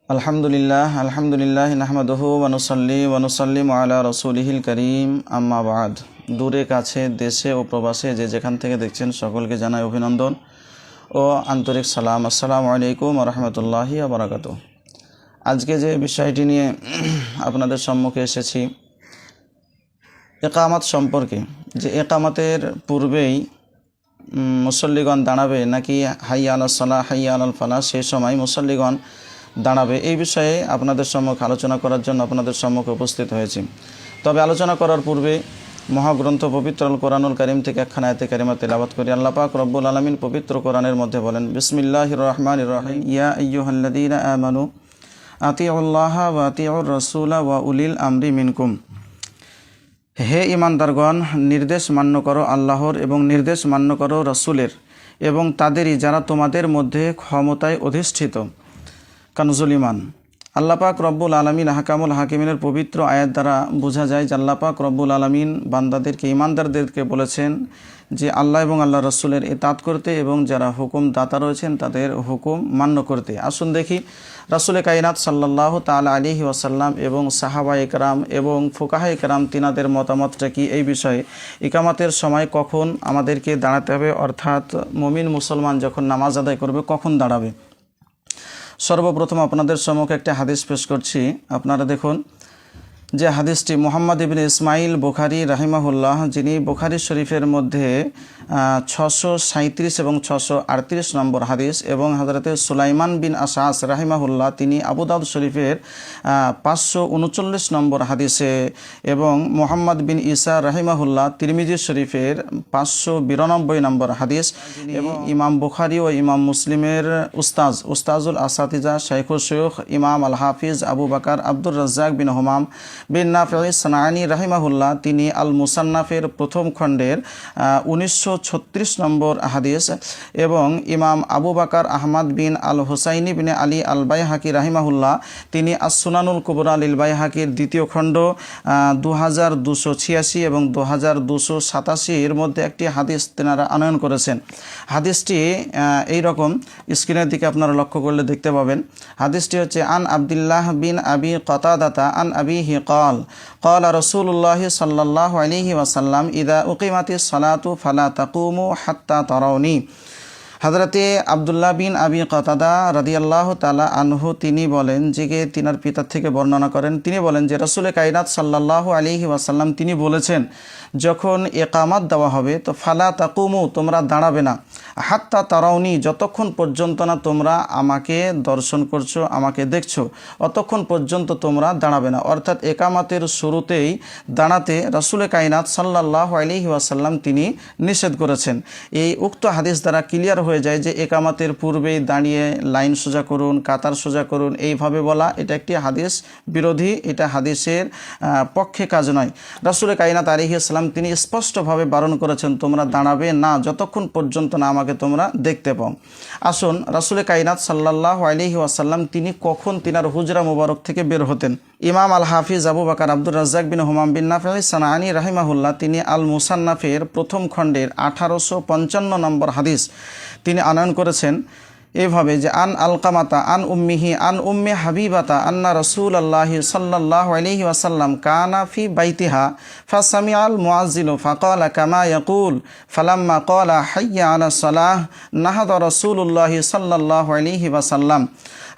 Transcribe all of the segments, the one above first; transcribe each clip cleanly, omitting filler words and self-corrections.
আলহামদুলিল্লাহ নাহমাদুহু ওয়া নুসাল্লি ওয়া নুসাল্লিমু আলা রাসূলিহিল কারীম আম্মা বা'দ। দূরে কাছে দেশে ও প্রবাসে যে যেখান থেকে দেখছেন সকলকে জানাই অভিনন্দন ও আন্তরিক সালাম। আসসালামু আলাইকুম ওয়া রাহমাতুল্লাহি ওয়া বারাকাতুহু। আজকে যে বিষয়টি নিয়ে আপনাদের সম্মুখে এসেছি ইকামত সম্পর্কে, যে ইকামতের পূর্বেই মুসল্লিগণ দাঁড়াবে নাকি হাইয়া আলাস সালাহ হাইয়া আলাল ফালাহ সেই সময় মুসল্লিগণ দাঁড়াবে, এই বিষয়ে আপনাদের সম্মুখে আলোচনা করার জন্য আপনাদের সম্মুখে উপস্থিত হয়েছি। তবে আলোচনা করার পূর্বে মহাগ্রন্থ পবিত্র আল কোরআনুল কারীম থেকে একখানা আয়াতে কারিমা তেলাওয়াত করি। আল্লাহ পাক রব্বুল আলামিন পবিত্র কোরআনের মধ্যে বলেন, বিসমিল্লাহির রহমানির রহিম, ইয়া আইয়ুহাল্লাযীনা আমানু আতিউল্লাহা ওয়া আতিউর রাসূলা ওয়া উলিল আমরি মিনকুম। হে ঈমানদারগণ, নির্দেশ মান্য করো আল্লাহর এবং নির্দেশ মান্য করো রাসূলের এবং তাদেরই যারা তোমাদের মধ্যে ক্ষমতায় অধিষ্ঠিত। কানজুল ইমান। আল্লাহ পাক রব্বুল আলামিন আহকামুল হাকিমিনের পবিত্র আয়াত দ্বারা বোঝা যায় যে আল্লাহ পাক রব্বুল আলামিন বান্দাদেরকে, ঈমানদারদেরকে বলেছেন যে আল্লাহ এবং আল্লাহ রসুলের ইতাআত করতে এবং যারা হুকুম দাতা রয়েছেন তাদের হুকুম মান্য করতে। আসুন দেখি রাসূলে কায়নাত সাল্লাল্লাহু তাআলা আলাইহি ওয়াসাল্লাম এবং সাহাবায়ে কেরাম এবং ফুকাহায়ে কেরাম তিনাদের মতামতটা কি এই বিষয়ে। ইকামাতের সময় কখন আমাদেরকে দাঁড়াতে হবে, অর্থাৎ মুমিন মুসলমান যখন নামাজ আদায় করবে কখন দাঁড়াবে। সর্বপ্রথম আপনাদের সম্মুখে একটা হাদিস পেশ করছি, আপনারা দেখুন। যে হাদিসটি মুহাম্মদ ইবনে ইসমাইল বুখারী রাহিমাহুল্লাহ, যিনি বুখারী শরীফের মধ্যে 637 এবং 638 নম্বর হাদিস, এবং হযরতে সুলাইমান বিন আশআস রাহিমাহুল্লাহ তিনি আবু দাউদ শরীফের 539 নম্বর হাদিসে, এবং মুহাম্মদ বিন ঈসা রাহিমাহুল্লাহ তিরমিজি শরীফের 592 নম্বর হাদিস, এবং ইমাম বুখারী ও ইমাম মুসলিমের উস্তাজুল আসাতিজা শাইখুল শায়খ ইমাম আল হাফিজ আবু বকর আব্দুর রাজ্জাক বিন হুমাম বিন নাফি সানাআনী রাহিমাহুল্লাহ তিনি আল মুসান্নাফের প্রথম খণ্ডের 1936 নম্বর হাদিস, এবং ইমাম আবু বকর আহমদ বিন আল হুসাইনি বিন আলী আল বাইহাকি রাহিমাহুল্লাহ তিনি আস-সুনানুল কুবরা লিল বাইহাকির দ্বিতীয় খণ্ড 2286 এবং 2287 এর মধ্যে একটি হাদিস তেনারা আনয়ন করেছেন। হাদিসটি এই রকম, স্ক্রিনের দিকে আপনারা লক্ষ্য করলে দেখতে পাবেন। হাদিসটি হচ্ছে আন আব্দুল্লাহ বিন আবি কতাদাতা আন আবিহি قال قال رسول الله صلى الله عليه وسلم إذا أقيمت الصلاة فلا تقوموا حتى تروني। হযরতে আব্দুল্লাহ বিন আবি কতাদা রাদিয়াল্লাহু তাআলা আনহু তিনি বলেন, যে তিনার পিতার থেকে বর্ণনা করেন, তিনি বলেন যে রাসূলে কায়নাত সাল্লাল্লাহু আলাইহি ওয়াসাল্লাম তিনি বলেছেন, যখন ইকামত দেওয়া হবে তো ফালা তাকুমু তোমরা দাঁড়াবে না, হাত্তা তারাউনি যতক্ষণ পর্যন্ত না তোমরা আমাকে দর্শন করছো, আমাকে দেখছো, অতক্ষণ পর্যন্ত তোমরা দাঁড়াবে না। অর্থাৎ ইকামতের শুরুতেই দাঁড়াতে রাসূলে কায়নাত সাল্লাল্লাহু আলাইহি ওয়াসাল্লাম তিনি নিষেধ করেছেন। এই উক্ত হাদিস দ্বারা ক্লিয়ার হয়ে যায় যে ইকামতের পূর্বেই দাঁড়িয়ে লাইন সোজা করুন, কাতার সোজা করুন, এইভাবে বলা এটা একটি হাদিস বিরোধী, এটা হাদিসের পক্ষে কাজ নয়। রাসূলে কায়নাত আলাইহিস সালাম তিনি স্পষ্টভাবে বারণ করেছেন তোমরা দাঁড়াবে না যতক্ষণ পর্যন্ত না আমাকে তোমরা দেখতে পাও। আসুন রাসূলে কায়নাত সাল্লাল্লাহু আলাইহি ওয়াসাল্লাম তিনি কখন তিনার হুজরা মুবারক থেকে বের হতেন। ইমাম আল হাফিজ আবু বকর আব্দুর রাজ্জাক বিন হুমাম বিন নাফি সানাআনী রাহিমাহুল্লাহ তিনি আল মুসান্নাফের প্রথম খণ্ডের 1855 নম্বর হাদিস তিনি আনয়ন করেছেন এভাবে, যে আন আলকামাতা আন উম্মিহি আন উম্মি হাবিবাতা আন্না রাসূলুল্লাহি সাল্লাল্লাহু আলাইহি ওয়াসাল্লাম কানা ফি বাইতিহা ফাসামিআল মুআজ্জিনু ফাকালা কামা ইয়াকুল ফালাম্মা ক্বালা হাইয়া আলাস সালাহ নাহাদা রাসূলুল্লাহি সাল্লাল্লাহু আলাইহি ওয়াসাল্লাম।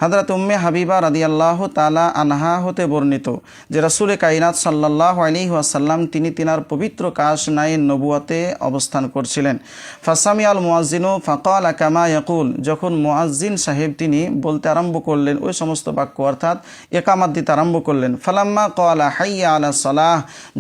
হযরত উম্মে হাবিবা রাদিয়াল্লাহু তাআলা আনহা হতে বর্ণিত যে রাসূলে কায়নাত সাল্লাল্লাহু আলাইহি ওয়াসাল্লাম তিনি তিনার পবিত্র কাশনায়ে নবুয়তে অবস্থান করছিলেন। ফাসামিআল মুআজ্জিনু ফাকালা কামা ইয়াকুল, যখন মুআজ্জিন সাহেব তিনি বলতে আরম্ভ করলেন ওই সমস্ত বাক্য, অর্থাৎ ইকামত দিতে আরম্ভ করলেন। ফালাম্মা ক্বালা হাইয়া আলাস সালাহ,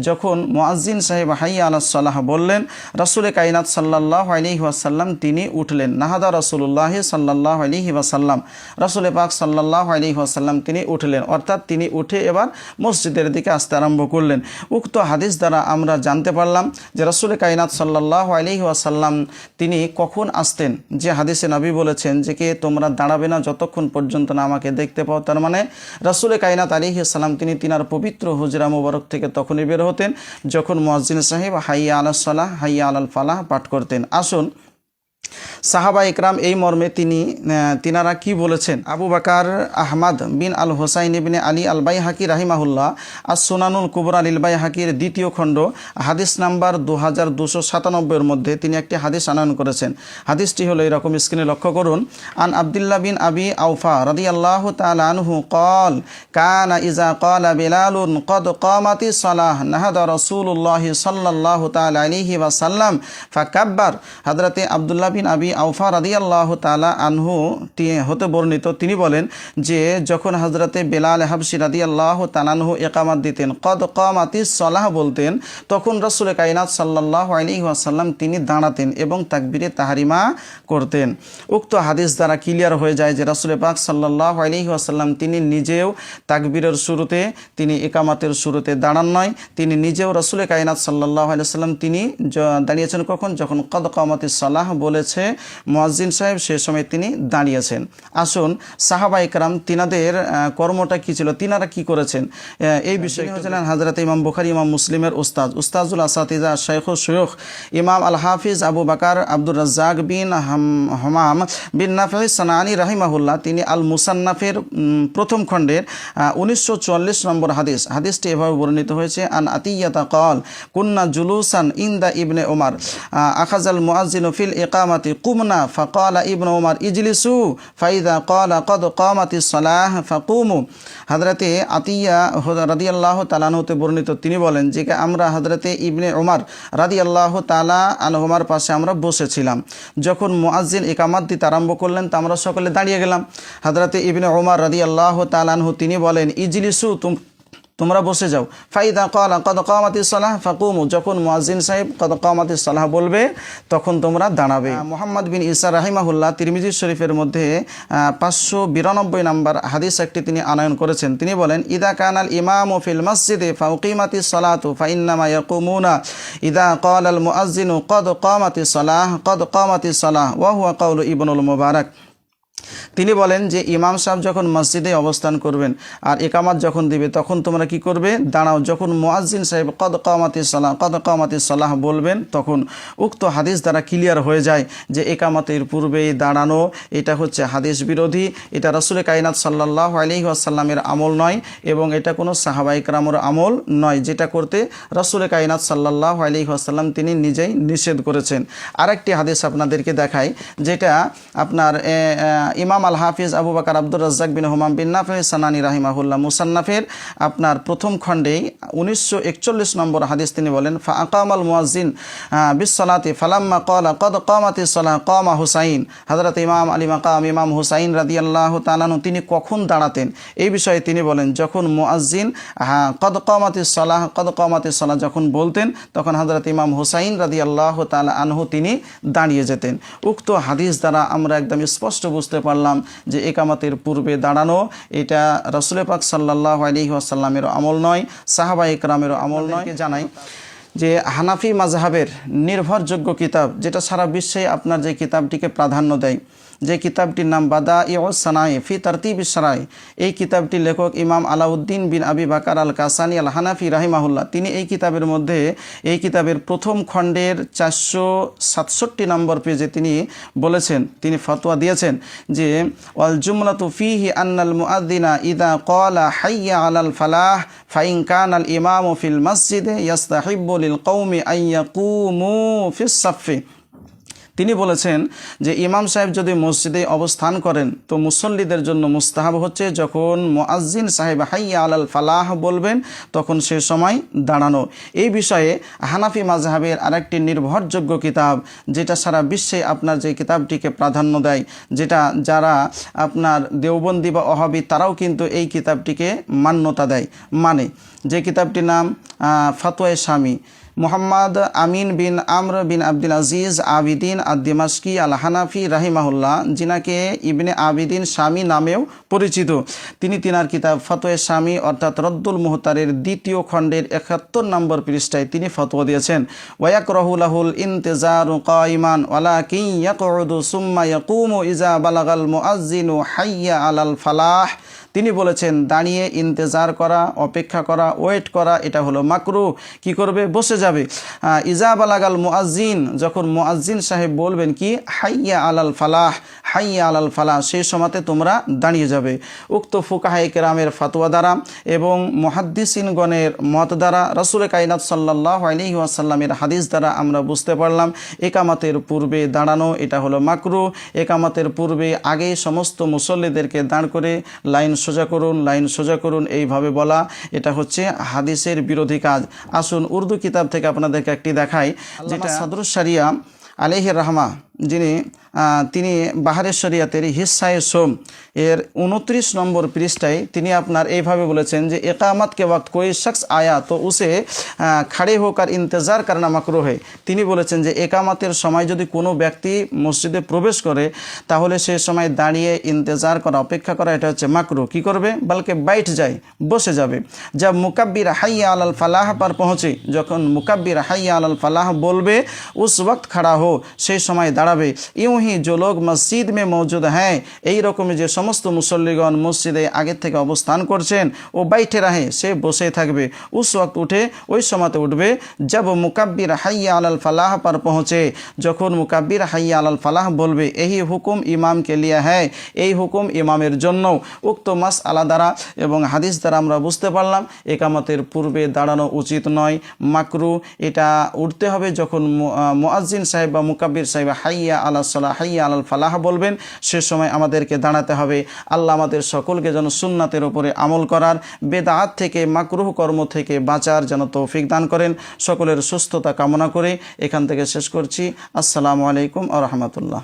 যখন মুআজ্জিন সাহেব হাইয়া আলাস সালাহ বললেন রাসূলে কায়নাত সাল্লাল্লাহু আলাইহি ওয়াসাল্লাম তিনি উঠলেন। নাহাদা রাসূলুল্লাহি সাল্লাল্লাহু আলাইহি ওয়াসাল্লাম, রাসূলে পাক সাল্লাল্লাহু আলাইহি ওয়াসাল্লাম তিনি উঠলেন, অর্থাৎ তিনি উঠে এবার মসজিদের দিকে আসতে আরম্ভ করলেন। উক্ত হাদিস দ্বারা আমরা জানতে পারলাম যে রাসূলে কায়নাত সাল্লাল্লাহু আলাইহি ওয়াসাল্লাম তিনি কখন আসতেন। যে হাদিসে নবী বলেছেন যে তোমরা দাঁড়াবে না যতক্ষণ পর্যন্ত না আমাকে দেখতে পাও, তার মানে রাসূলে কায়নাত আলাইহিস সালাম তিনি তিনার পবিত্র হুজরা মুবারক থেকে তখনই বের হতেন যখন মুয়াজ্জিন সাহেব হাইয়া আলাস সালাহ হাইয়া আলাল ফালাহ পাঠ করতেন। আসুন সাহাবা ইকরাম এই মর্মে তিনারা কি বলেছেন। আবু বকর আহমদ বিন আল হোসাইন ইবনে আলী আল বাইহাকি রাহিমাহুল্লাহ as-সুনানুল কুবরা লিল বাইহাকির দ্বিতীয় খণ্ড হাদিস নাম্বার 2297 মধ্যে তিনি একটি হাদিস আনয়ন করেছেন। হাদিসটি হলো এরকম, স্ক্রিনে লক্ষ্য করুন। আন আব্দুল্লাহ বিন আবি আওফা রাদিয়াল্লাহু তাআলা আনহু قال كان إذا قال بلال قد قامت الصلاة نهض رسول الله صلى الله تعالى عليه وسلم فكبر। হযরতে আব্দুল্লাহ বিন আবি আওফা রাদিয়াল্লাহু তাআলা আনহু হতে বর্ণিত, তিনি বলেন যে যখন হযরতে বেলাল হাবশী রাদিয়াল্লাহু তাআলা আনহু ইকামত দিতেন, কদ কামাতিস সালাহ বলতেন, তখন রাসূল কায়নাত সাল্লাল্লাহু আলাইহি ওয়াসাল্লাম তিনি দাঁড়াতেন এবং তাকবীরে তাহরিমা করতেন। উক্ত হাদিস দ্বারা ক্লিয়ার হয়ে যায় যে রাসূল পাক সাল্লাল্লাহু আলাইহি ওয়াসাল্লাম তিনি নিজেও তাকবীরের শুরুতে, তিনি ইকামতের শুরুতে দাঁড়ান নয়, তিনি নিজেও রাসূল কায়নাত সাল্লাল্লাহু আলাইহি ওয়াসাল্লাম তিনি দাঁড়িয়েছেন কখন, যখন কদ কামাতিস সালাহ বলেছে মুয়াজ্জিন সাহেব, সে সময় তিনি দাঁড়িয়েছেন। আসুন সাহাবা ইকরাম তিনাদের কর্মটা কি ছিল, তিনারা কি করেছেন এই বিষয়ে হচ্ছিলেন হযরত ইমাম বুখারী ইমাম মুসলিমের উস্তাজুল আসাতিজা শাইখুশ শুয়ুখ ইমাম আল হাফিজ আবু বকর আব্দুর রাজ্জাক বিন হামাম বিন নাফি সানানি রাহিমাহুল্লাহ, তিনি আল মুসান্নাফের প্রথম খণ্ডের 1944 নম্বর হাদিসটি এভাবে বর্ণিত হয়েছে। আন আতিয়াতা ক্বাল কুন্না জুলুসান ইনদা ইবনে উমর আখাযাল মুয়াজ্জিনু ফিল ইকামাতি কুমনা ফাকালা ইবনে উমর ইজলিসু ফাইদা ক্বালা কদ কামাতিস সালাহ ফাকুমু। হযরতে আতিয়া রাদিয়াল্লাহু তাআলা আনহুতে বর্ণিত, তিনি বলেন যে আমরা হযরতে ইবনে উমর রাদিয়াল্লাহু তাআলা আনহুমার পাশে আমরা বসেছিলাম, যখন মুয়াজ্জিন ইকামত দিতে আরম্ভ করলেন তা আমরা সকলে দাঁড়িয়ে গেলাম। হযরতে ইবনে উমর রাদিয়াল্লাহু তাআলা আনহু তিনি বলেন ইজলিসু, তোমরা বসে যাও। ফাইদা ক্বালা কদ কামাতিস সালাহ ফাকুমু, যখন মুয়াজ্জিন সাহেব কদ কামাতিস সালাহ বলবে তখন তোমরা দাঁড়াবে। মুহাম্মদ বিন ঈসা রাহিমাহুল্লাহ তিরমিজি শরীফের মধ্যে 592 নম্বর হাদিস একটি তিনি আনয়ন করেছেন। তিনি বলেন ইদা কানাল ইমামু ফিল মসজিদে ফাউকিমাতিস সালাতু ফাইন্নামা ইয়াকুমুনা ইদা ক্বালাল মুয়াজ্জিনু কদ কামাতিস সালাহ কদ কামাতিস সালাহ ওয়া হুয়া কাউলু ইবনুল মুবারক। তিনি বলেন যে ইমাম সাহেব যখন মসজিদে অবস্থান করবেন আর ইকামত যখন দিবে তখন তোমরা কি করবে, দাঁড়াও। যখন মুয়াজ্জিন সাহেব কদ কামাতিস সালাহ বলবেন তখন। উক্ত হাদিস দ্বারা ক্লিয়ার হয়ে যায় যে ইকামতের পূর্বেই দাঁড়ানো এটা হচ্ছে হাদিস বিরোধী, এটা রাসূল কায়নাত সাল্লাল্লাহু আলাইহি ওয়াসাল্লামের আমল নয় এবং এটা কোনো সাহাবা ইকরামের আমল নয়, যেটা করতে রাসূল কায়নাত সাল্লাল্লাহু আলাইহি ওয়াসাল্লাম তিনি নিজেই নিষেধ করেছেন। আরেকটি হাদিস আপনাদেরকে দেখাই, যেটা আপনার ইমাম আল হাফিজ আবু বকর আব্দুর রাজ্জাক বিন হামাম বিন নাফি সানানি রাহিমাহুল্লাহ মুসান্নাফের আপনার প্রথম খণ্ডেই 1941 নম্বর হাদিস তিনি বলেন ফা আকামাল মুয়াজ্জিন বিস সালাতি ফালাম্মা ক্বালা কদ কামাতিস সালাহ কামা হুসাইন। হযরত ইমাম আলী মাকাম ইমাম হুসাইন রাদিয়াল্লাহু তাআলা আনহু তিনি কখন দাঁড়াতেন এই বিষয়ে তিনি বলেন যখন মুয়াজ্জিন কদ কামাতিস সালাহ যখন বলতেন তখন হযরত ইমাম হুসাইন রাদিয়াল্লাহু তাআলা আনহু তিনি দাঁড়িয়ে যেতেন। উক্ত হাদিস দ্বারা আমরা একদম স্পষ্ট বুঝতে পারলাম যে ইকামতের পূর্বে দাঁড়ানো এটা রাসূল পাক সাল্লাল্লাহু আলাইহি ওয়াসাল্লামের আমল নয়, সাহাবা ইকরামের আমল নয়। জানাই যে হানাফি মাযহাবের নির্ভরযোগ্য কিতাব, যেটা সারা বিশ্বে আপনার যে কিতাবটিকে প্রাধান্য দেয়, যে কিতাবটির নাম বাদাইউস সানাই ফি তারতিবিশ শরাই, এই কিতাবটির লেখক ইমাম আলাউদ্দিন বিন আবি বকর আল কাসানি আল হানাফি রাহিমাহুল্লাহ, তিনি এই কিতাবের মধ্যে এই কিতাবের প্রথম খণ্ডের 467 নম্বর পেজে তিনি বলেছেন, তিনি ফতোয়া দিয়েছেন যে ওয়াল জুমলাতু ফিহি আন্নাল মুআদ্দিনা ইদা ক্বালা হাইয়া আলাল ফালাহ ফাইন কানাল ইমামু ফিল মসজিদে ইয়াস্তাহিব্বু লিল কওমি আন ইয়াকুমু ফিস সাফফি। তিনি বলেছেন যে ইমাম সাহেব যদি মসজিদে অবস্থান করেন তো মুসল্লিদের জন্য মুস্তাহাব হচ্ছে যখন মুয়াজ্জিন সাহেব হাইয়া আলাল ফালাহ বলবেন তখন সে সময় দাঁড়ানো। এই বিষয়ে হানাফি মাযহাবের আরেকটি নির্ভরযোগ্য কিতাব, যেটা সারা বিশ্বে আপনার যে কিতাবটিকে প্রাধান্য দেয়, যেটা যারা আপনার দেওবন্দি বা ওহাবি তারাও কিন্তু এই কিতাবটিকে মান্যতা দেয়, মানে যে কিতাবটির নাম ফতোয়া শামি, মুহাম্মদ আমিন বিন আমর বিন আব্দুল আজিজ আবিদিন আদ-দিমাশকি আল হানাফি রাহিমাহুল্লাহ, যিনাকে ইবনে আবিদিন শামি নামেও পরিচিত, তিনি তিনার কিতাব ফতোয়া শামি অর্থাৎ রদ্দুল মুহতারের দ্বিতীয় খণ্ডের 71 নম্বর পৃষ্ঠায় তিনি ফতোয়া দিয়েছেন ওয়ায়াকরাহু লাহুল ইন্তিজারু কাইমান ওয়ালাকিন ইয়াকউদু সুম্মা ইয়াকুমু ইজা বালাগাল মুআজ্জিনু হাইয়া আলাল ফালাহ। তিনি বলেছেন দাঁড়িয়ে ইন্তেজার করা, অপেক্ষা করা, ওয়েট করা এটা হলো মাকরুহ। কি করবে? বসে যাবে। ইজা বালাগাল মুআজ্জিন, যখন মুআজ্জিন সাহেব বলবেন কি হাইয়া আলাল ফালাহ, হাইয়া আলাল ফালাহ, সেই সময়তে তোমরা দাঁড়িয়ে যাবে। উক্ত ফুকাহায়ে কেরামের ফাতোয়া দ্বারা এবং মুহাদ্দিসিনগণের মত দ্বারা, রাসূল কায়নাত সাল্লাল্লাহু আলাইহি ওয়াসাল্লামের হাদিস দ্বারা আমরা বুঝতে পারলাম একামাতের পূর্বে দাঁড়ানো এটা হলো মাকরুহ। একামাতের পূর্বে আগেই সমস্ত মুসল্লিদেরকে দাঁড় করে লাইন সোজা করুন, লাইন সোজা করুন এইভাবে বলা এটা হচ্ছে হাদিসের বিরোধী কাজ। আসুন উর্দু কিতাব থেকে আপনাদেরকে একটি দেখাই, যেটা সাদরুস শরিয়া আলাইহির রহমা, তিনি বাহারের শরিয়াতের হিস্সায়ে সোম এর 29 নম্বর পৃষ্ঠায় তিনি আপনার এইভাবে বলেছেন যে একামত के वक्त कोई शख्स आया तो उसे खड़े होकर इंतज़ार करना मकरूह है। তিনি বলেছেন যে একামতের সময় যদি কোনো ব্যক্তি মসজিদে প্রবেশ করে তাহলে সেই সময় দাঁড়িয়ে ইন্তেজার করা, অপেক্ষা করা এটা হচ্ছে মাকরুহ। কি করবে? বলকে বাইঠ যায়, বসে যাবে। जब मुकब्बिर হাইয়া আলাল ফালাহ पर পৌঁছে, যখন মুকাব্বির হাইয়া আলাল ফালাহ বলবে उस वक्त खड़ा हो, সেই সময় দাঁড়াবে। यूं ही जो लोग मस्जिद में मौजूद हैं, এই রকমই যে সমস্ত মুসল্লিগণ মসজিদে আগে থেকে অবস্থান করছেন ও বাইঠে রাহে, সে বসে থাকবে। उस वक्त উঠে, ওই সময়তে উঠবে। जब मुकब्बिर হাইয়া আলাল ফালাহ पर পৌঁছে, যখন মুকাব্বির হাইয়া আলাল ফালাহ বলবে। এই হুকুম ইমাম কে লিয়া হ্যায়, এই হুকুম ইমামের জন্য। উক্ত মাসআলা দ্বারা এবং হাদিস দ্বারা আমরা বুঝতে পারলাম একামতের পূর্বে দাঁড়ানো উচিত নয়, মাকরুহ। এটা উঠতে হবে যখন মুআজ্জিন সাহেব বা মুকাব্বির সাহেব হাইয়া আলাস সালাহ, হাইয়া আলাল ফালাহ বলবেন, সে সময় আমাদেরকে দাঁড়াতে হবে। আল্লাহ আমাদের সকলকে যেন সুন্নাতের উপরে আমল করার, বেদাত থেকে, মাকরুহ কর্ম থেকে বাঁচার যেন তৌফিক দান করেন। সকলের সুস্থতা কামনা করে এখান থেকে শেষ করছি। আসসালামু আলাইকুম ওয়া রাহমাতুল্লাহ।